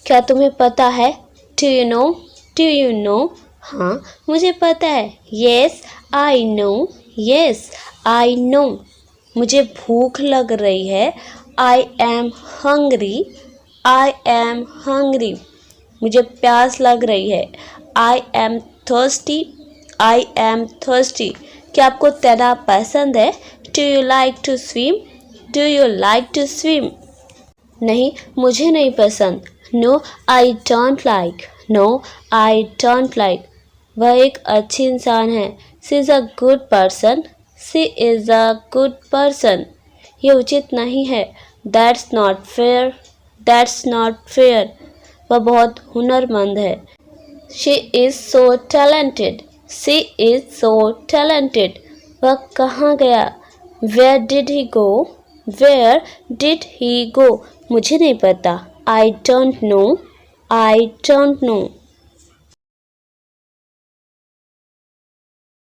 क्या तुम्हें पता है? Do you know? Do you know? हाँ मुझे पता है। Yes I know. Yes I know. मुझे भूख लग रही है। I am hungry. I am hungry. मुझे प्यास लग रही है। I am thirsty. I am thirsty. क्या आपको तैरना पसंद है? Do you like to swim? Do you like to swim? नहीं मुझे नहीं पसंद। No I don't like. No I don't like. वह एक अच्छी इंसान है। She is a good person. She is a good person. ये उचित नहीं है। That's not fair. That's not fair. वह बहुत हुनरमंद है। She is so talented. She is so talented. वह कहाँ गया? Where did he go? Where did he go? मुझे नहीं पता। I don't know. I don't no.